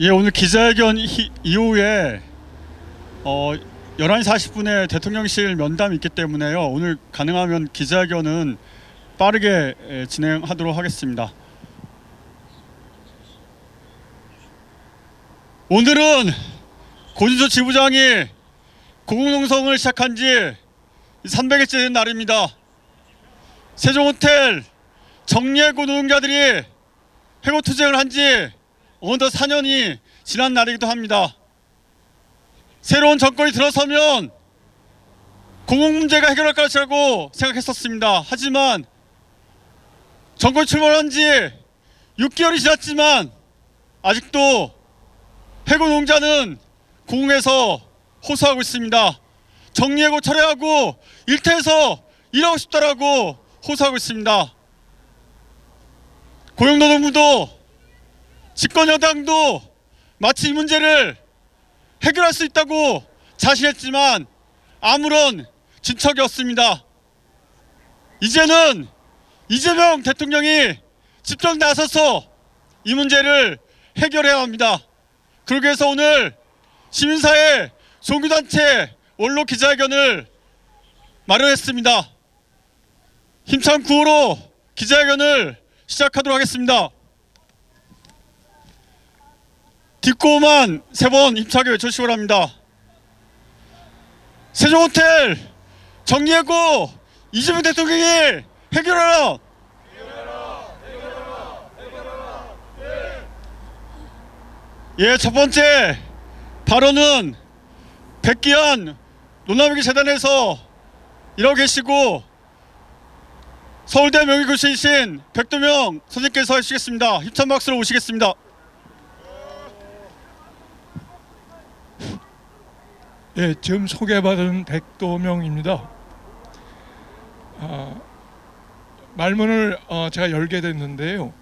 예, 오늘 기자회견 이후에 11시 40분에 대통령실 면담이 있기 때문에요. 오늘 가능하면 기자회견은 빠르게 진행하도록 하겠습니다. 오늘은 고진수 지부장이 고공농성을 시작한 지 300일째 된 날입니다. 세종호텔 정리해고 노동자들이 해고투쟁을 한 지 어느덧 4년이 지난 날이기도 합니다. 새로운 정권이 들어서면 공공 문제가 해결할 것이라고 생각했었습니다. 하지만 정권이 출범한 지 6개월이 지났지만 아직도 해고 노동자는 공공에서 호소하고 있습니다. 정리해고 철회하고 일터에서 일하고 싶다라고 호소하고 있습니다. 고용노동부도 집권여당도 마치 이 문제를 해결할 수 있다고 자신했지만 아무런 진척이 없습니다. 이제는 이재명 대통령이 직접 나서서 이 문제를 해결해야 합니다. 그러기 위해서 오늘 시민사회 종교단체 원로 기자회견을 마련했습니다. 힘찬 구호로 기자회견을 시작하도록 하겠습니다. 뒷고만 3번 힘차게 외쳐주시기 바랍니다. 세종호텔 정리해고 이재명 대통령이 해결하라! 예, 첫 번째 발언은 백기환 논남회계 재단에서 일하고 계시고 서울대 명예교수이신 백도명 선생님께서 해주시겠습니다. 힘찬 박수로 모시겠습니다. 예, 지금 소개받은 백도명입니다. 말문을 제가 열게 됐는데요.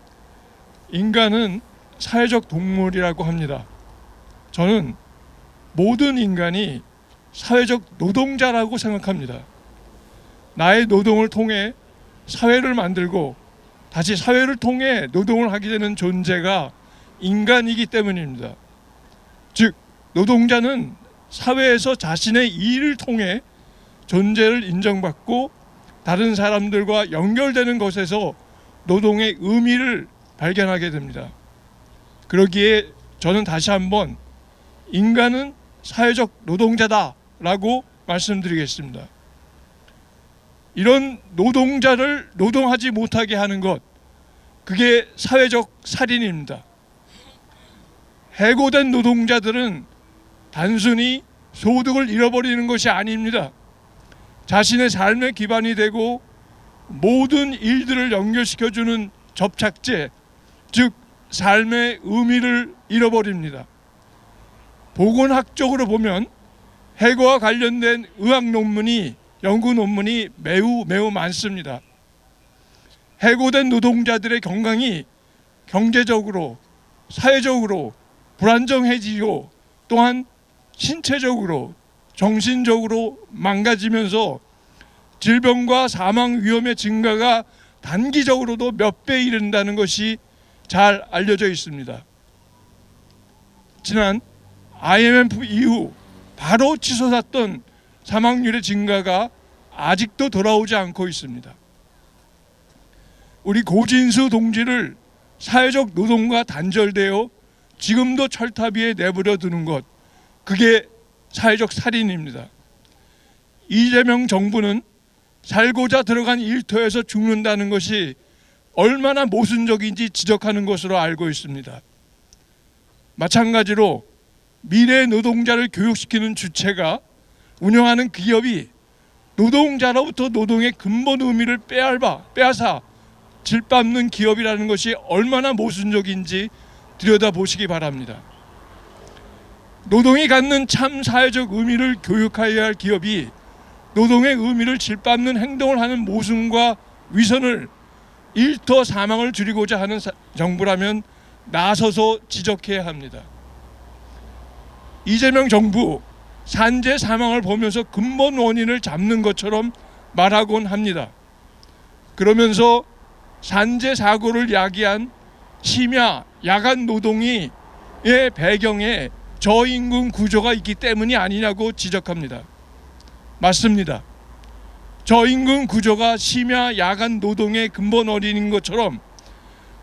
인간은 사회적 동물이라고 합니다. 저는 모든 인간이 사회적 노동자라고 생각합니다. 나의 노동을 통해 사회를 만들고 다시 사회를 통해 노동을 하게 되는 존재가 인간이기 때문입니다. 즉, 노동자는 사회에서 자신의 일을 통해 존재를 인정받고 다른 사람들과 연결되는 것에서 노동의 의미를 발견하게 됩니다. 그러기에 저는 다시 한번 인간은 사회적 노동자다라고 말씀드리겠습니다. 이런 노동자를 노동하지 못하게 하는 것, 그게 사회적 살인입니다. 해고된 노동자들은 단순히 소득을 잃어버리는 것이 아닙니다. 자신의 삶의 기반이 되고 모든 일들을 연결시켜주는 접착제, 즉 삶의 의미를 잃어버립니다. 보건학적으로 보면 해고와 관련된 의학 논문이, 연구 논문이 매우 많습니다. 해고된 노동자들의 건강이 경제적으로, 사회적으로 불안정해지고 또한 신체적으로, 정신적으로 망가지면서 질병과 사망 위험의 증가가 단기적으로도 몇 배 이른다는 것이 잘 알려져 있습니다. 지난 IMF 이후 바로 치솟았던 사망률의 증가가 아직도 돌아오지 않고 있습니다. 우리 고진수 동지를 사회적 노동과 단절되어 지금도 철탑 위에 내버려 두는 것, 그게 사회적 살인입니다. 이재명 정부는 살고자 들어간 일터에서 죽는다는 것이 얼마나 모순적인지 지적하는 것으로 알고 있습니다. 마찬가지로 미래 노동자를 교육시키는 주체가 운영하는 기업이 노동자로부터 노동의 근본 의미를 빼앗아 질밟는 기업이라는 것이 얼마나 모순적인지 들여다보시기 바랍니다. 노동이 갖는 참 사회적 의미를 교육하여야 할 기업이 노동의 의미를 질밟는 행동을 하는 모순과 위선을 일터 사망을 줄이고자 하는 정부라면 나서서 지적해야 합니다. 이재명 정부 산재 사망을 보면서 근본 원인을 잡는 것처럼 말하곤 합니다. 그러면서 산재 사고를 야기한 심야 야간 노동이 배경에 저임금 구조가 있기 때문이 아니냐고 지적합니다. 맞습니다. 저임금 구조가 심야 야간 노동의 근본 원인인 것처럼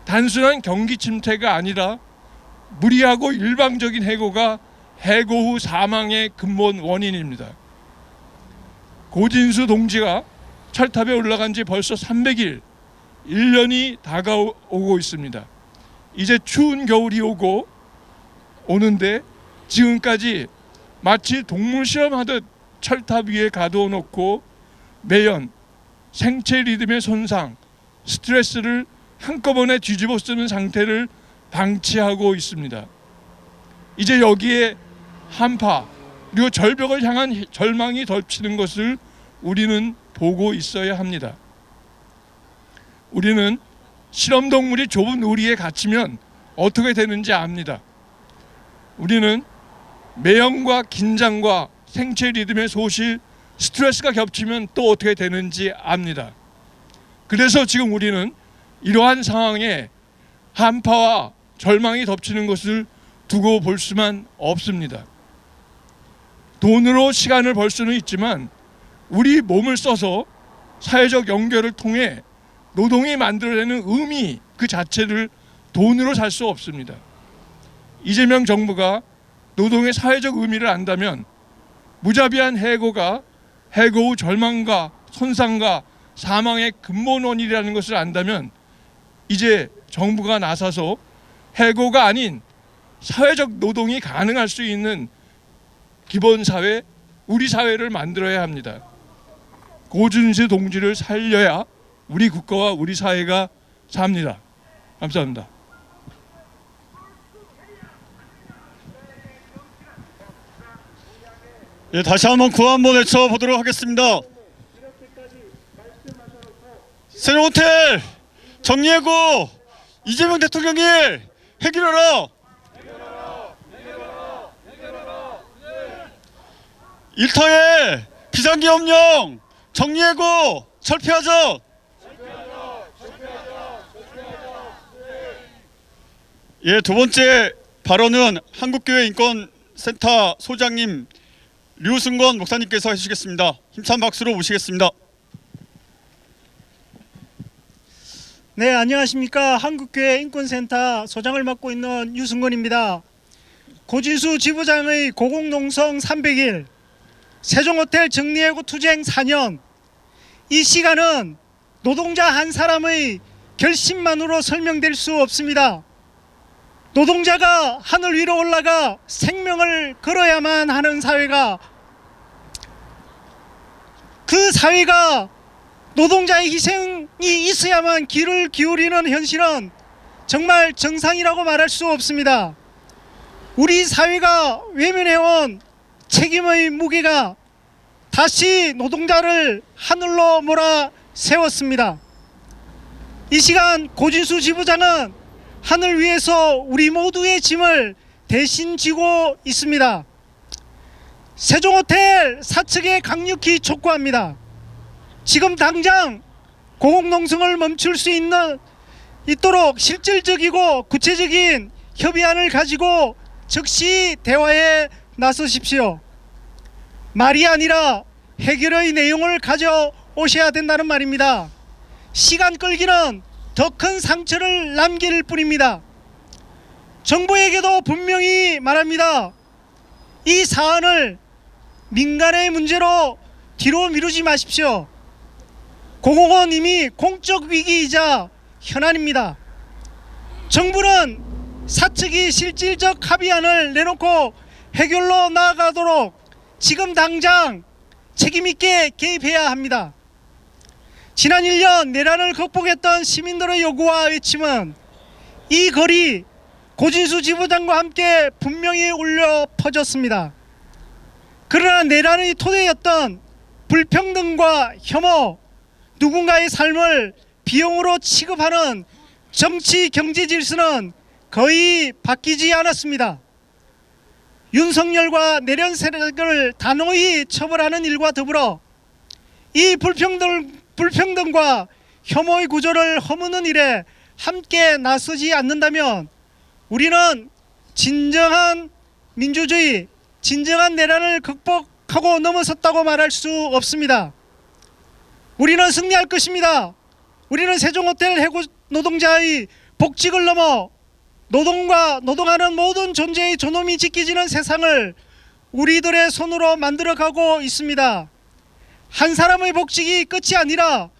단순한 경기 침체가 아니라 무리하고 일방적인 해고가 해고 후 사망의 근본 원인입니다. 고진수 동지가 철탑에 올라간 지 벌써 300일, 1년이 다가오고 있습니다. 이제 추운 겨울이 오는데 지금까지 마치 동물 실험하듯 철탑 위에 가둬놓고 매연, 생체 리듬의 손상, 스트레스를 한꺼번에 뒤집어 쓰는 상태를 방치하고 있습니다. 이제 여기에 한파 그리고 절벽을 향한 절망이 덮치는 것을 우리는 보고 있어야 합니다. 우리는 실험동물이 좁은 우리에 갇히면 어떻게 되는지 압니다. 우리는 매연과 긴장과 생체 리듬의 소실, 스트레스가 겹치면 또 어떻게 되는지 압니다. 그래서 지금 우리는 이러한 상황에 한파와 절망이 덮치는 것을 두고 볼 수만 없습니다. 돈으로 시간을 벌 수는 있지만 우리 몸을 써서 사회적 연결을 통해 노동이 만들어내는 의미 그 자체를 돈으로 살 수 없습니다. 이재명 정부가 노동의 사회적 의미를 안다면 무자비한 해고가 해고 후 절망과 손상과 사망의 근본 원인이라는 것을 안다면 이제 정부가 나서서 해고가 아닌 사회적 노동이 가능할 수 있는 기본사회, 우리 사회를 만들어야 합니다. 고진수 동지를 살려야 우리 국가와 우리 사회가 삽니다. 감사합니다. 예, 다시 한번 구호 한번 외쳐보도록 하겠습니다. 세종호텔 정리해고 이재명 대통령이 해결하라. 일터의 비상계엄령 정리해고 철폐하자. 예, 두 번째 발언은 한국교회 인권센터 소장님 류승건 목사님께서 해주시겠습니다. 힘찬 박수로 모시겠습니다. 네, 안녕하십니까. 한국교회 인권센터 소장을 맡고 있는 유승건입니다. 고진수 지부장의 고공농성 300일, 세종호텔 정리해고 투쟁 4년, 이 시간은 노동자 한 사람의 결심만으로 설명될 수 없습니다. 노동자가 하늘 위로 올라가 생명을 걸어야만 하는 사회가, 그 사회가 노동자의 희생이 있어야만 귀를 기울이는 현실은 정말 정상이라고 말할 수 없습니다. 우리 사회가 외면해온 책임의 무게가 다시 노동자를 하늘로 몰아 세웠습니다. 이 시간 고진수 지부장은 하늘 위에서 우리 모두의 짐을 대신 지고 있습니다. 세종호텔 사측에 강력히 촉구합니다. 지금 당장 고공농성을 멈출 수 있도록 실질적이고 구체적인 협의안을 가지고 즉시 대화에 나서십시오. 말이 아니라 해결의 내용을 가져오셔야 된다는 말입니다. 시간 끌기는 더 큰 상처를 남길 뿐입니다. 정부에게도 분명히 말합니다. 이 사안을 민간의 문제로 뒤로 미루지 마십시오. 공공은 이미 공적 위기이자 현안입니다. 정부는 사측이 실질적 합의안을 내놓고 해결로 나아가도록 지금 당장 책임있게 개입해야 합니다. 지난 1년 내란을 극복했던 시민들의 요구와 외침은 이 거리 고진수 지부장과 함께 분명히 울려 퍼졌습니다. 그러나 내란의 토대였던 불평등과 혐오, 누군가의 삶을 비용으로 취급하는 정치 경제 질서는 거의 바뀌지 않았습니다. 윤석열과 내란 세력을 단호히 처벌하는 일과 더불어 이 불평등과 혐오의 구조를 허무는 일에 함께 나서지 않는다면 우리는 진정한 민주주의, 진정한 내란을 극복하고 넘어섰다고 말할 수 없습니다. 우리는 승리할 것입니다. 우리는 세종호텔 해고 노동자의 복직을 넘어 노동과 노동하는 모든 존재의 존엄이 지켜지는 세상을 우리들의 손으로 만들어가고 있습니다. 한 사람의 복직이 끝이 아니라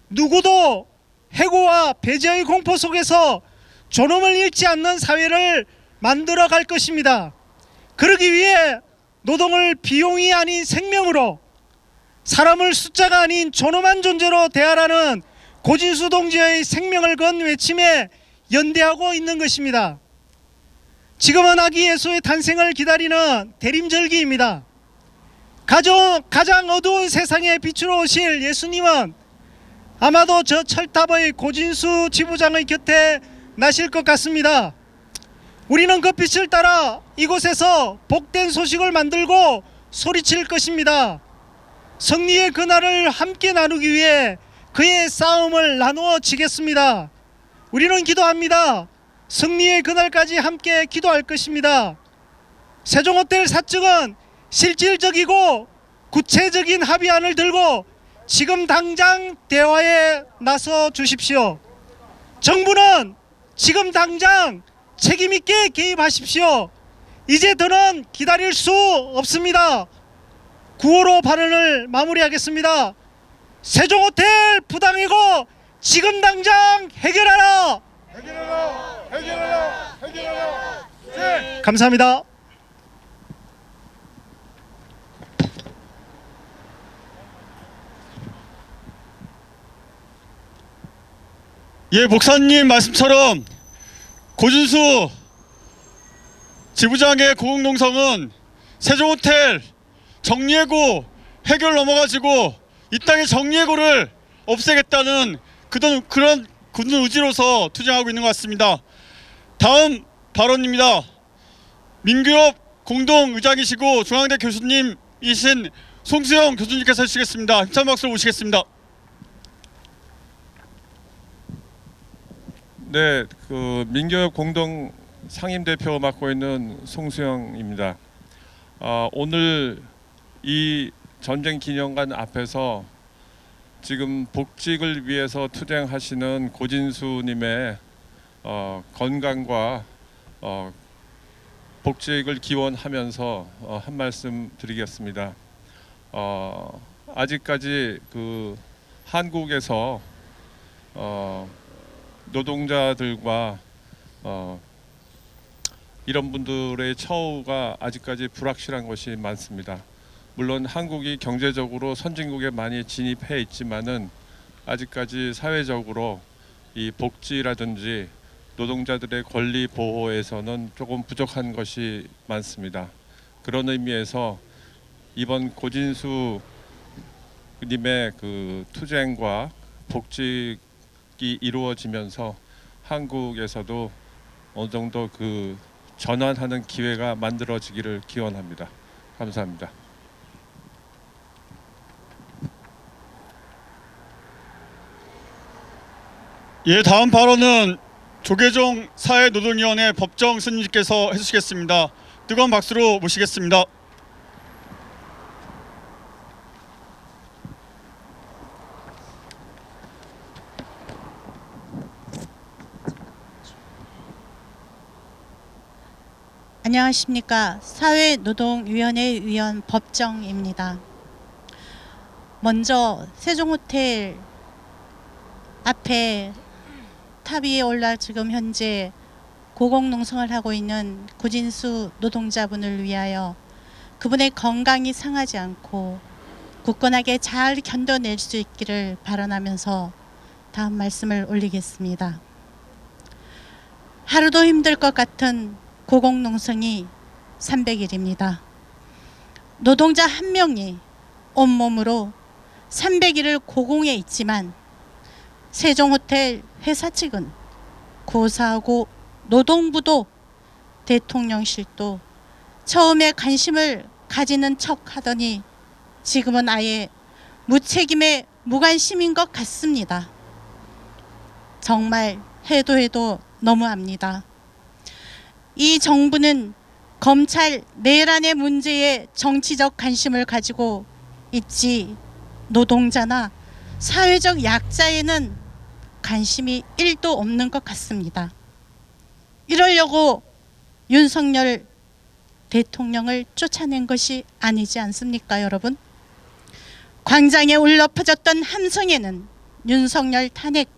누구도 해고와 배제의 공포 속에서 존엄을 잃지 않는 사회를 만들어 갈 것입니다. 그러기 위해 노동을 비용이 아닌 생명으로, 사람을 숫자가 아닌 존엄한 존재로 대하라는 고진수 동지의 생명을 건 외침에 연대하고 있는 것입니다. 지금은 아기 예수의 탄생을 기다리는 대림절기입니다. 가장 어두운 세상에 빛으로 오실 예수님은 아마도 저 철탑의 고진수 지부장의 곁에 나실 것 같습니다. 우리는 그 빛을 따라 이곳에서 복된 소식을 만들고 소리칠 것입니다. 승리의 그날을 함께 나누기 위해 그의 싸움을 나누어 지겠습니다. 우리는 기도합니다. 승리의 그날까지 함께 기도할 것입니다. 세종호텔 사측은 실질적이고 구체적인 합의안을 들고 지금 당장 대화에 나서 주십시오. 정부는 지금 당장 책임있게 개입하십시오. 이제 더는 기다릴 수 없습니다. 구호로 발언을 마무리하겠습니다. 세종호텔 부당해고 지금 당장 해결하라. 해결하라. 해결하라. 해결하라. 네. 감사합니다. 예, 목사님 말씀처럼 고진수 지부장의 고공농성은 세종호텔 정리해고 해결 넘어가지고 이 땅의 정리해고를 없애겠다는 그런 굳은 의지로서 투쟁하고 있는 것 같습니다. 다음 발언입니다. 민규협 공동의장이시고 중앙대 교수님이신 송수영 교수님께서 해주시겠습니다. 힘찬 박수로 모시겠습니다. 네, 그 민교협 공동 상임대표 맡고 있는 송수영입니다. 오늘 이 전쟁 기념관 앞에서 지금 복직을 위해서 투쟁하시는 고진수님의 건강과 복직을 기원하면서 한 말씀 드리겠습니다. 아직까지 그 한국에서 노동자들과 이런 분들의 처우가 아직까지 불확실한 것이 많습니다. 물론 한국이 경제적으로 선진국에 많이 진입해 있지만은 아직까지 사회적으로 이 복지라든지 노동자들의 권리 보호에서는 조금 부족한 것이 많습니다. 그런 의미에서 이번 고진수 님의 그 투쟁과 복직이 이루어지면서 한국에서도 어느 정도 그 전환하는 기회가 만들어지기를 기원합니다. 감사합니다. 예, 다음 발언은 조계종 사회노동위원회 법정 스님께서 해주시겠습니다. 뜨거운 박수로 모시겠습니다. 안녕하십니까. 사회노동위원회 위원 법정입니다. 먼저 세종호텔 앞에 탑 위에 올라 지금 현재 고공농성을 하고 있는 고진수 노동자분을 위하여 그분의 건강이 상하지 않고 굳건하게 잘 견뎌낼 수 있기를 바라면서 다음 말씀을 올리겠습니다. 하루도 힘들 것 같은 고공농성이 300일입니다. 노동자 한 명이 온몸으로 300일을 고공에 있지만 세종호텔 회사 측은 고사하고 노동부도 대통령실도 처음에 관심을 가지는 척 하더니 지금은 아예 무책임에 무관심인 것 같습니다. 정말 해도 너무합니다. 이 정부는 검찰 내란의 문제에 정치적 관심을 가지고 있지 노동자나 사회적 약자에는 관심이 1도 없는 것 같습니다. 이러려고 윤석열 대통령을 쫓아낸 것이 아니지 않습니까, 여러분? 광장에 울려 퍼졌던 함성에는 윤석열 탄핵,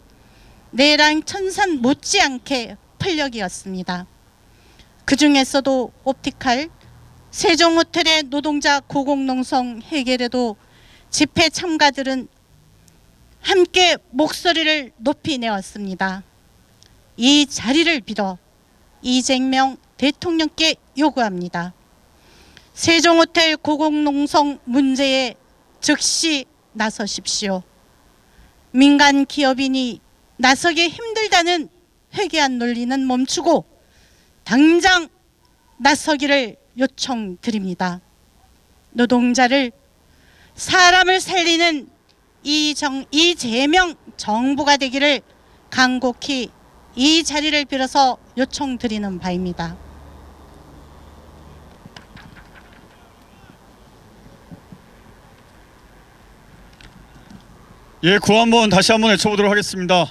내란 천산 못지않게 폭력이었습니다. 그 중에서도 옵티칼, 세종호텔의 노동자 고공농성 해결에도 집회 참가들은 함께 목소리를 높이 내었습니다. 이 자리를 빌어 이재명 대통령께 요구합니다. 세종호텔 고공농성 문제에 즉시 나서십시오. 민간 기업인이 나서기 힘들다는 회개한 논리는 멈추고 당장 나서기를 요청드립니다. 노동자를, 사람을 살리는 이재명 정부가 되기를 간곡히 이 자리를 빌어서 요청드리는 바입니다. 예, 구호 한번 다시 한번 외쳐보도록 하겠습니다.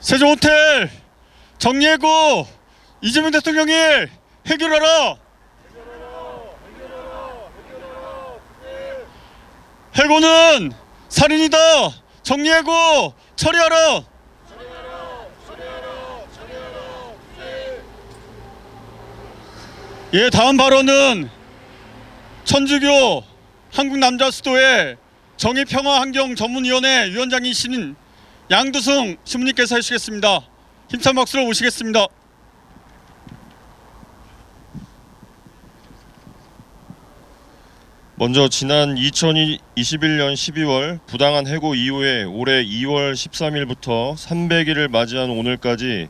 세종호텔 정리해고 이재명 대통령이 해결하라. 해고는 살인이다. 정리해고 처리하라. 예, 다음 발언은 천주교 한국남자수도회 정의평화환경전문위원회 위원장이신 양두승 신부님께서 해주시겠습니다. 힘찬 박수로 모시겠습니다. 먼저 지난 2021년 12월 부당한 해고 이후에 올해 2월 13일부터 300일을 맞이한 오늘까지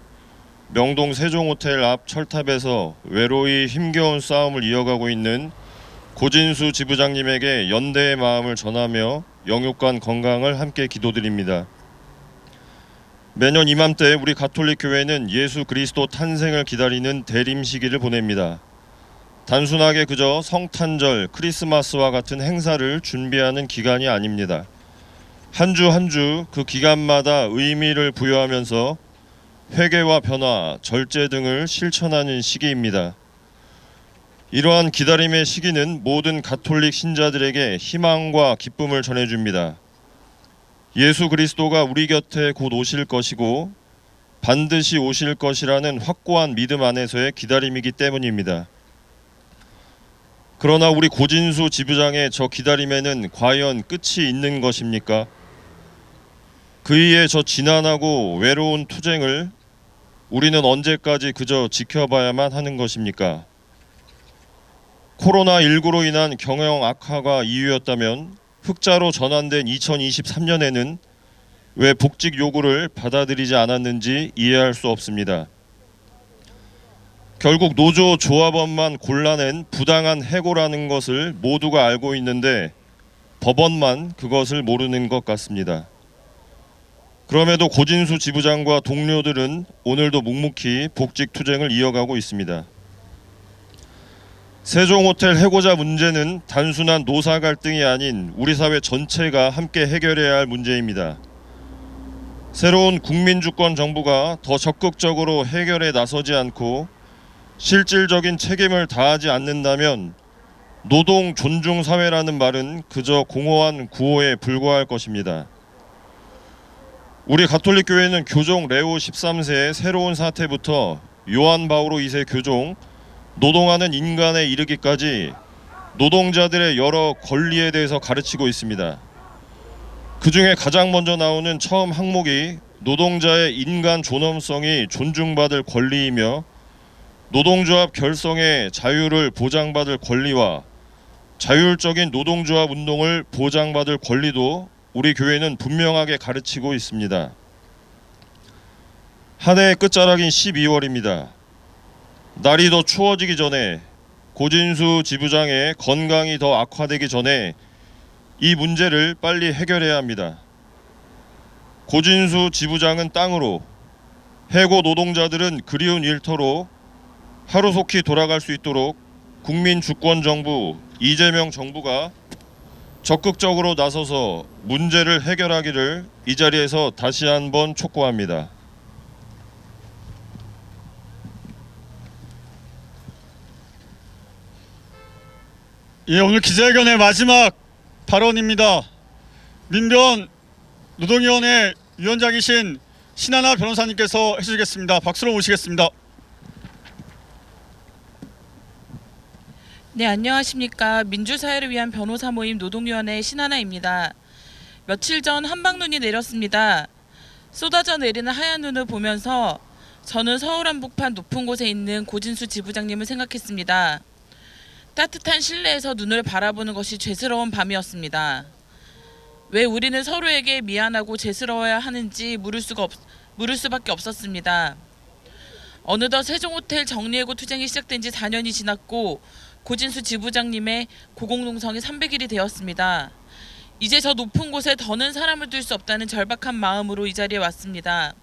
명동 세종호텔 앞 철탑에서 외로이 힘겨운 싸움을 이어가고 있는 고진수 지부장님에게 연대의 마음을 전하며 영육간 건강을 함께 기도드립니다. 매년 이맘때 우리 가톨릭 교회는 예수 그리스도 탄생을 기다리는 대림 시기를 보냅니다. 단순하게 그저 성탄절, 크리스마스와 같은 행사를 준비하는 기간이 아닙니다. 한 주 한 주 그 기간마다 의미를 부여하면서 회개와 변화, 절제 등을 실천하는 시기입니다. 이러한 기다림의 시기는 모든 가톨릭 신자들에게 희망과 기쁨을 전해줍니다. 예수 그리스도가 우리 곁에 곧 오실 것이고 반드시 오실 것이라는 확고한 믿음 안에서의 기다림이기 때문입니다. 그러나 우리 고진수 지부장의 저 기다림에는 과연 끝이 있는 것입니까? 그이의 저 지난하고 외로운 투쟁을 우리는 언제까지 그저 지켜봐야만 하는 것입니까? 코로나19로 인한 경영 악화가 이유였다면 흑자로 전환된 2023년에는 왜 복직 요구를 받아들이지 않았는지 이해할 수 없습니다. 결국 노조 조합원만 골라낸 부당한 해고라는 것을 모두가 알고 있는데 법원만 그것을 모르는 것 같습니다. 그럼에도 고진수 지부장과 동료들은 오늘도 묵묵히 복직 투쟁을 이어가고 있습니다. 세종호텔 해고자 문제는 단순한 노사 갈등이 아닌 우리 사회 전체가 함께 해결해야 할 문제입니다. 새로운 국민주권 정부가 더 적극적으로 해결에 나서지 않고 실질적인 책임을 다하지 않는다면 노동 존중 사회라는 말은 그저 공허한 구호에 불과할 것입니다. 우리 가톨릭 교회는 교종 레오 13세의 새로운 사태부터 요한 바오로 2세 교종 노동하는 인간에 이르기까지 노동자들의 여러 권리에 대해서 가르치고 있습니다. 그 중에 가장 먼저 나오는 처음 항목이 노동자의 인간 존엄성이 존중받을 권리이며 노동조합 결성의 자유를 보장받을 권리와 자율적인 노동조합 운동을 보장받을 권리도 우리 교회는 분명하게 가르치고 있습니다. 한 해의 끝자락인 12월입니다. 날이 더 추워지기 전에 고진수 지부장의 건강이 더 악화되기 전에 이 문제를 빨리 해결해야 합니다. 고진수 지부장은 땅으로, 해고 노동자들은 그리운 일터로 하루속히 돌아갈 수 있도록 국민 주권 정부 이재명 정부가 적극적으로 나서서 문제를 해결하기를 이 자리에서 다시 한번 촉구합니다. 예, 오늘 기자회견의 마지막 발언입니다. 민변 노동위원회 위원장이신 신하나 변호사님께서 해주시겠습니다. 박수로 모시겠습니다. 네, 안녕하십니까. 민주사회를 위한 변호사 모임 노동위원회 신하나입니다. 며칠 전 한방눈이 내렸습니다. 쏟아져 내리는 하얀 눈을 보면서 저는 서울 한복판 높은 곳에 있는 고진수 지부장님을 생각했습니다. 따뜻한 실내에서 눈을 바라보는 것이 죄스러운 밤이었습니다. 왜 우리는 서로에게 미안하고 죄스러워야 하는지 물을 수밖에 없었습니다. 어느덧 세종호텔 정리해고 투쟁이 시작된 지 4년이 지났고 고진수 지부장님의 고공농성이 300일이 되었습니다. 이제 저 높은 곳에 더는 사람을 둘 수 없다는 절박한 마음으로 이 자리에 왔습니다.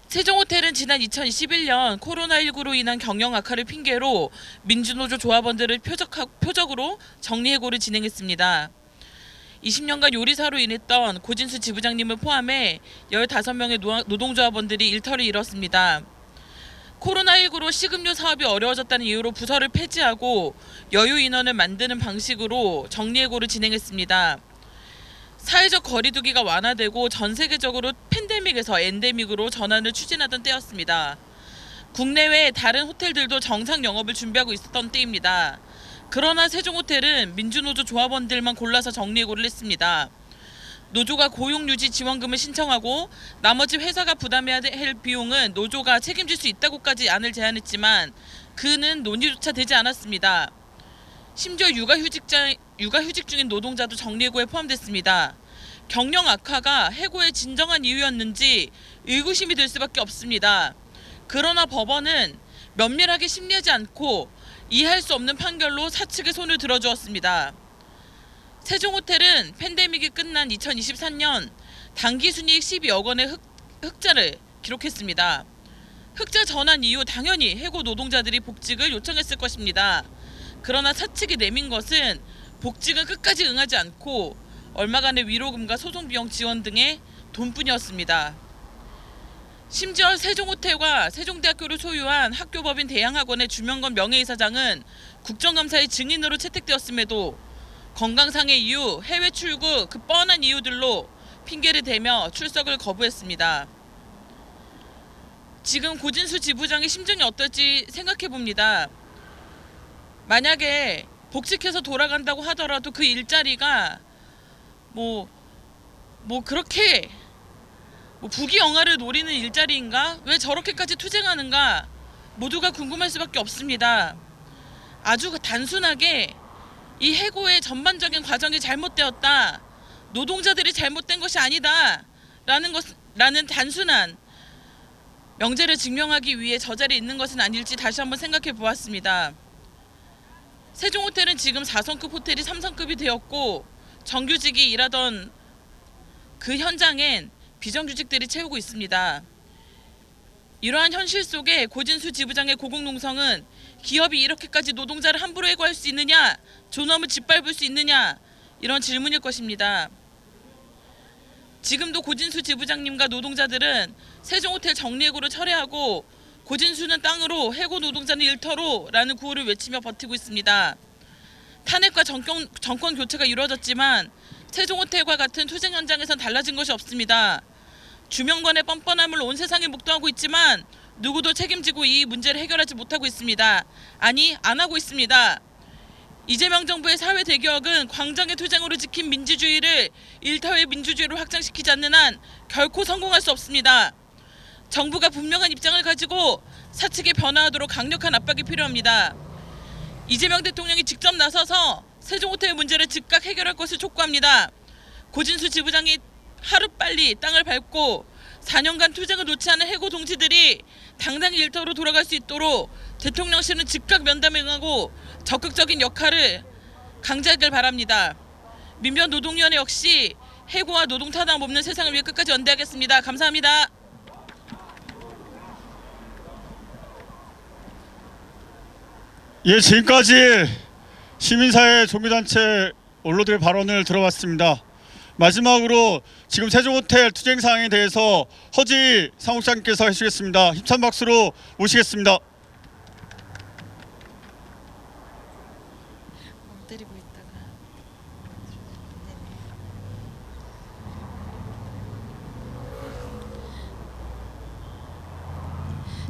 세종호텔은 지난 2021년 코로나19로 인한 경영 악화를 핑계로 민주노조 조합원들을 표적으로 정리해고를 진행했습니다. 20년간 요리사로 일했던 고진수 지부장님을 포함해 15명의 노동조합원들이 일터를 잃었습니다. 코로나19로 식음료 사업이 어려워졌다는 이유로 부서를 폐지하고 여유 인원을 만드는 방식으로 정리해고를 진행했습니다. 사회적 거리두기가 완화되고 전 세계적으로 팬데믹에서 엔데믹으로 전환을 추진하던 때였습니다. 국내외 다른 호텔들도 정상 영업을 준비하고 있었던 때입니다. 그러나 세종호텔은 민주노조 조합원들만 골라서 정리해고를 했습니다. 노조가 고용유지 지원금을 신청하고 나머지 회사가 부담해야 할 비용은 노조가 책임질 수 있다고까지 안을 제안했지만 그는 논의조차 되지 않았습니다. 심지어 육아휴직 중인 노동자도 정리해고에 포함됐습니다. 경영 악화가 해고의 진정한 이유였는지 의구심이 들 수밖에 없습니다. 그러나 법원은 면밀하게 심리하지 않고 이해할 수 없는 판결로 사측의 손을 들어주었습니다. 세종호텔은 팬데믹이 끝난 2023년 당기순이익 12억 원의 흑자를 기록했습니다. 흑자 전환 이후 당연히 해고 노동자들이 복직을 요청했을 것입니다. 그러나 사측이 내민 것은 복직은 끝까지 응하지 않고 얼마간의 위로금과 소송비용 지원 등의 돈뿐이었습니다. 심지어 세종호텔과 세종대학교를 소유한 학교법인 대양학원의 주명건 명예이사장은 국정감사의 증인으로 채택되었음에도 건강상의 이유, 해외 출국 그 뻔한 이유들로 핑계를 대며 출석을 거부했습니다. 지금 고진수 지부장의 심정이 어떨지 생각해 봅니다. 만약에 복직해서 돌아간다고 하더라도 그 일자리가 그렇게 부귀영화를 노리는 일자리인가? 왜 저렇게까지 투쟁하는가? 모두가 궁금할 수밖에 없습니다. 아주 단순하게 이 해고의 전반적인 과정이 잘못되었다. 노동자들이 잘못된 것이 아니다. 라는 단순한 명제를 증명하기 위해 저 자리에 있는 것은 아닐지 다시 한번 생각해 보았습니다. 세종호텔은 지금 4성급 호텔이 3성급이 되었고 정규직이 일하던 그 현장엔 비정규직들이 채우고 있습니다. 이러한 현실 속에 고진수 지부장의 고공농성은 기업이 이렇게까지 노동자를 함부로 해고할 수 있느냐, 존엄을 짓밟을 수 있느냐, 이런 질문일 것입니다. 지금도 고진수 지부장님과 노동자들은 세종호텔 정리해고를 철회하고 고진수는 땅으로, 해고 노동자는 일터로 라는 구호를 외치며 버티고 있습니다. 탄핵과 정권 교체가 이루어졌지만 세종호텔과 같은 투쟁 현장에선 달라진 것이 없습니다. 주명관의 뻔뻔함을 온 세상이 목도하고 있지만 누구도 책임지고 이 문제를 해결하지 못하고 있습니다. 아니, 안 하고 있습니다. 이재명 정부의 사회 대개혁은 광장의 투쟁으로 지킨 민주주의를 일터의 민주주의로 확장시키지 않는 한 결코 성공할 수 없습니다. 정부가 분명한 입장을 가지고 사측에 변화하도록 강력한 압박이 필요합니다. 이재명 대통령이 직접 나서서 세종호텔 문제를 즉각 해결할 것을 촉구합니다. 고진수 지부장이 하루빨리 땅을 밟고 4년간 투쟁을 놓지 않은 해고 동지들이 당당히 일터로 돌아갈 수 있도록 대통령실은 즉각 면담에 응하고 적극적인 역할을 강제하길 바랍니다. 민변 노동위원회 역시 해고와 노동 탄압 없는 세상을 위해 끝까지 연대하겠습니다. 감사합니다. 예, 지금까지 시민사회 종교단체 원로들의 발언을 들어봤습니다. 마지막으로 지금 세종호텔 투쟁 사항에 대해서 허지 사무장께서 해주시겠습니다. 힘찬 박수로 모시겠습니다. 때리고 있다가.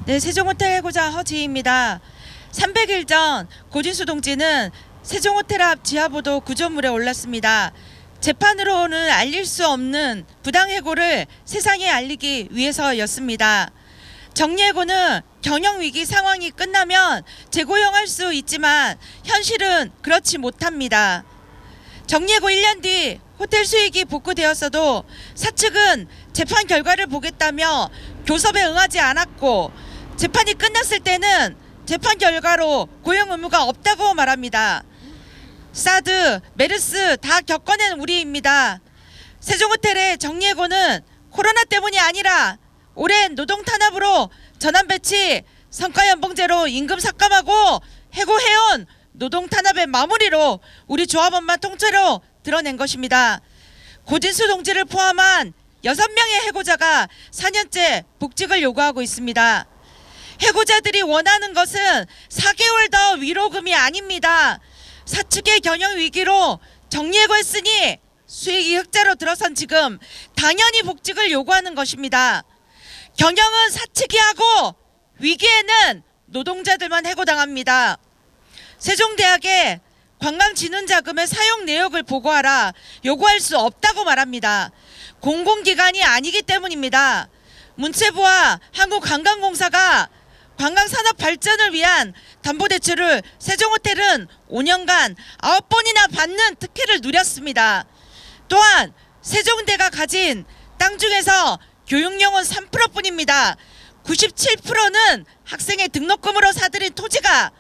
네, 세종호텔 해고자 허지희입니다. 300일 전 고진수 동지는 세종호텔 앞 지하보도 구조물에 올랐습니다. 재판으로는 알릴 수 없는 부당해고를 세상에 알리기 위해서였습니다. 정리해고는 경영위기 상황이 끝나면 재고용할 수 있지만 현실은 그렇지 못합니다. 정리해고 1년 뒤 호텔 수익이 복구되었어도 사측은 재판 결과를 보겠다며 교섭에 응하지 않았고 재판이 끝났을 때는 재판 결과로 고용 의무가 없다고 말합니다. 사드, 메르스 다 겪어낸 우리입니다. 세종호텔의 정리해고는 코로나 때문이 아니라 오랜 노동 탄압으로 전환 배치, 성과연봉제로 임금 삭감하고 해고해온 노동 탄압의 마무리로 우리 조합원만 통째로 드러낸 것입니다. 고진수 동지를 포함한 6명의 해고자가 4년째 복직을 요구하고 있습니다. 해고자들이 원하는 것은 4개월 더 위로금이 아닙니다. 사측의 경영 위기로 정리해고했으니 수익이 흑자로 들어선 지금 당연히 복직을 요구하는 것입니다. 경영은 사측이 하고 위기에는 노동자들만 해고당합니다. 세종대학에 관광진흥자금의 사용 내역을 보고하라 요구할 수 없다고 말합니다. 공공기관이 아니기 때문입니다. 문체부와 한국관광공사가 관광산업 발전을 위한 담보대출을 세종호텔은 5년간 9번이나 받는 특혜를 누렸습니다. 또한 세종대가 가진 땅 중에서 교육용은 3%뿐입니다. 97%는 학생의 등록금으로 사들인 토지가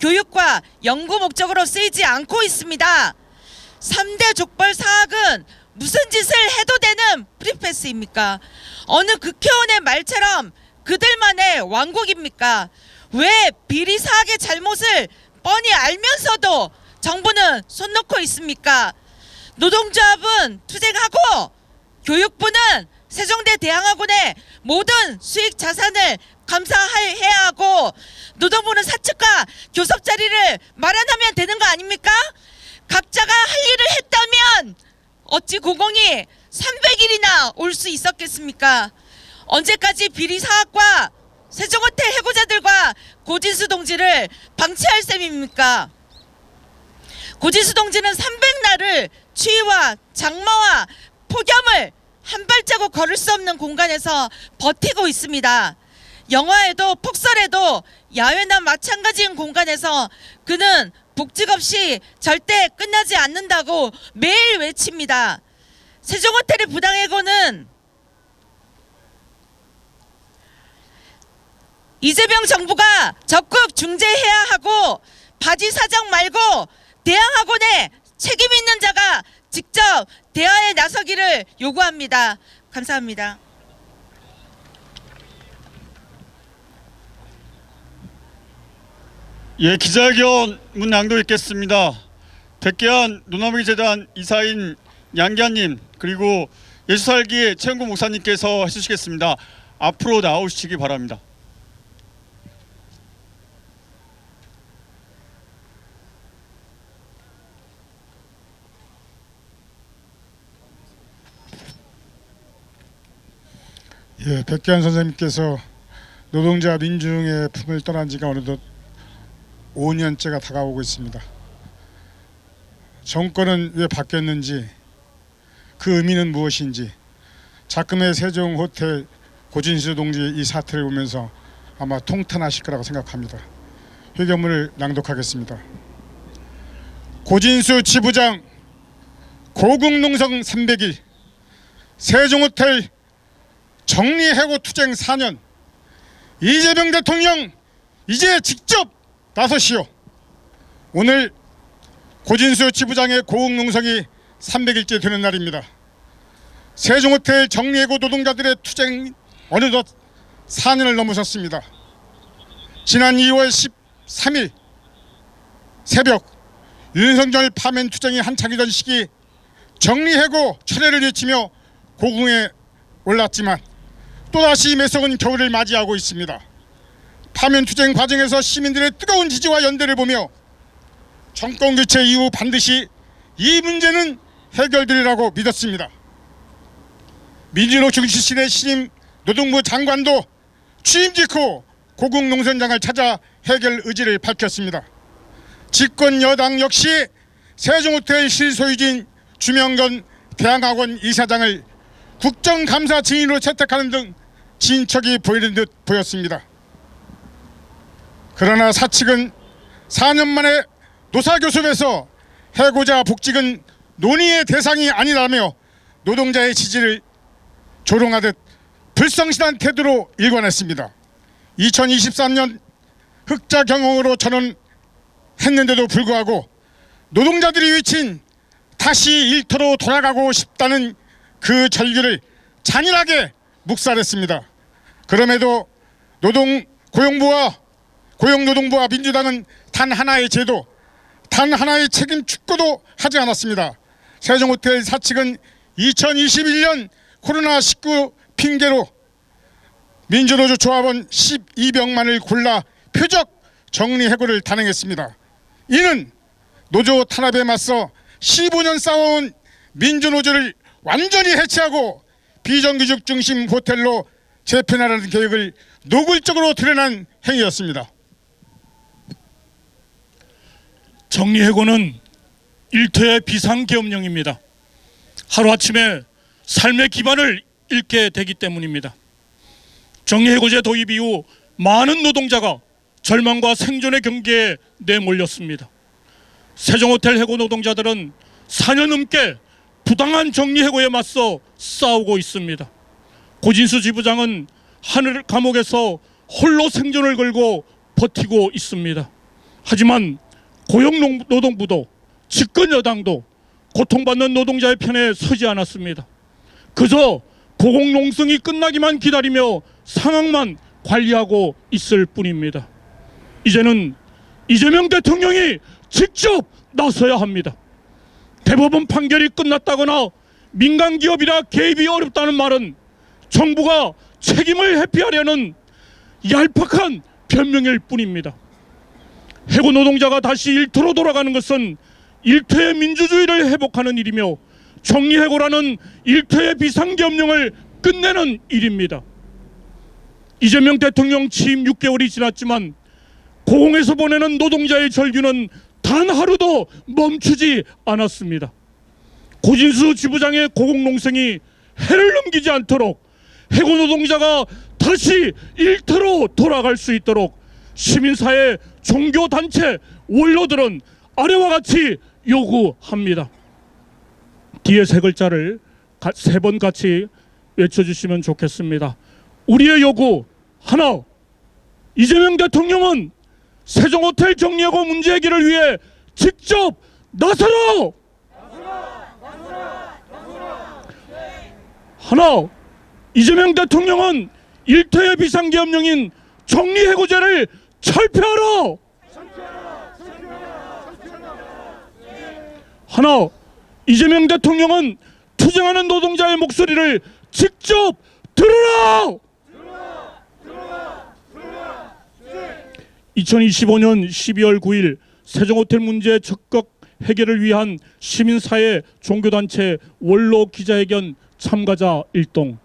교육과 연구 목적으로 쓰이지 않고 있습니다. 3대 족벌 사학은 무슨 짓을 해도 되는 프리패스입니까? 어느 국회의원의 말처럼 그들만의 왕국입니까? 왜 비리 사학의 잘못을 뻔히 알면서도 정부는 손 놓고 있습니까? 노동조합은 투쟁하고 교육부는 세종대 대항학원의 모든 수익 자산을 감사해야 하고 노동부는 사측과 교섭 자리를 마련하면 되는 거 아닙니까? 각자가 할 일을 했다면 어찌 고공이 300일이나 올 수 있었겠습니까? 언제까지 비리 사학과 세종호텔 해고자들과 고진수 동지를 방치할 셈입니까? 고진수 동지는 300날을 추위와 장마와 폭염을 한 발자국 걸을 수 없는 공간에서 버티고 있습니다. 영화에도 폭설에도 야외나 마찬가지인 공간에서 그는 복직 없이 절대 끝나지 않는다고 매일 외칩니다. 세종호텔의 부당해고는 이재명 정부가 적극 중재해야 하고 바지 사장 말고 대항학원에 책임 있는 자가 직접 대화에 나서기를 요구합니다. 감사합니다. 예, 기자회견 문 낭독 읽겠습니다. 백계한 노나무기재단 이사인 양기환님 그리고 예수살기 최영구 목사님께서 해주시겠습니다. 앞으로 나오시기 바랍니다. 예, 백기환 선생님께서 노동자 민중의 품을 떠난 지가 어느덧 5년째가 다가오고 있습니다. 정권은 왜 바뀌었는지 그 의미는 무엇인지 작금의 세종호텔 고진수 동지의 이 사태를 보면서 아마 통탄하실 거라고 생각합니다. 회견문을 낭독하겠습니다. 고진수 지부장 고국농성 300일 세종호텔 정리해고 투쟁 4년 이재명 대통령 이제 직접 나서시오. 오늘 고진수 지부장의 고국농성이 300일째 되는 날입니다. 세종호텔 정리해고 노동자들의 투쟁 어느덧 4년을 넘어섰습니다. 지난 2월 13일 새벽 윤석열 파면 투쟁이 한창이던 시기 정리해고 철회를 외치며 고궁에 올랐지만 또다시 매서운 겨울을 맞이하고 있습니다. 파면 투쟁 과정에서 시민들의 뜨거운 지지와 연대를 보며 정권 교체 이후 반드시 이 문제는 해결되리라고 믿었습니다. 민주노총 출신의 신임 노동부 장관도 취임 직후 고궁 농선장을 찾아 해결 의지를 밝혔습니다. 집권 여당 역시 세종호텔 실소유주인 주명건 대양학원 이사장을 국정감사 증인으로 채택하는 등 진척이 보이는 듯 보였습니다. 그러나 사측은 4년 만에 노사교섭에서 해고자 복직은 논의의 대상이 아니라며 노동자의 지지를 조롱하듯 불성실한 태도로 일관했습니다. 2023년 흑자 경영으로 전원했는데도 불구하고 노동자들이 외친 다시 일터로 돌아가고 싶다는 그 절규를 잔인하게 묵살했습니다. 그럼에도 고용노동부와 민주당은 단 하나의 제도, 단 하나의 책임 축구도 하지 않았습니다. 세종호텔 사측은 2021년 코로나19 핑계로 민주노조 조합원 12명만을 골라 표적 정리해고를 단행했습니다. 이는 노조 탄압에 맞서 15년 싸워온 민주노조를 완전히 해체하고 비정규직 중심 호텔로 재편하라는 계획을 노골적으로 드러난 행위였습니다. 정리해고는 일터의 비상계엄령입니다. 하루아침에 삶의 기반을 잃게 되기 때문입니다. 정리해고제 도입 이후 많은 노동자가 절망과 생존의 경계에 내몰렸습니다. 세종호텔 해고 노동자들은 4년 넘게 부당한 정리해고에 맞서 싸우고 있습니다. 고진수 지부장은 하늘 감옥에서 홀로 생존을 걸고 버티고 있습니다. 하지만 고용노동부도 집권 여당도 고통받는 노동자의 편에 서지 않았습니다. 그저 고공농성이 끝나기만 기다리며 상황만 관리하고 있을 뿐입니다. 이제는 이재명 대통령이 직접 나서야 합니다. 대법원 판결이 끝났다거나 민간 기업이라 개입이 어렵다는 말은 정부가 책임을 회피하려는 얄팍한 변명일 뿐입니다. 해고 노동자가 다시 일터로 돌아가는 것은 일터의 민주주의를 회복하는 일이며 정리해고라는 일터의 비상계엄령을 끝내는 일입니다. 이재명 대통령 취임 6개월이 지났지만 고공에서 보내는 노동자의 절규는 단 하루도 멈추지 않았습니다. 고진수 지부장의 고공농성이 해를 넘기지 않도록 해고 노동자가 다시 일터로 돌아갈 수 있도록 시민사회, 종교단체, 원로들은 아래와 같이 요구합니다. 뒤에 세 글자를 세 번 같이 외쳐주시면 좋겠습니다. 우리의 요구 하나, 이재명 대통령은 세종호텔 정리해고 문제 해결을 위해 직접 나서라! 하나, 이재명 대통령은 일터의 비상계엄령인 정리해고제를 철폐하라! 하나, 이재명 대통령은 투쟁하는 노동자의 목소리를 직접 들으라! 2025년 12월 9일 세종호텔 문제 적극 해결을 위한 시민사회 종교단체 원로 기자회견 참가자 일동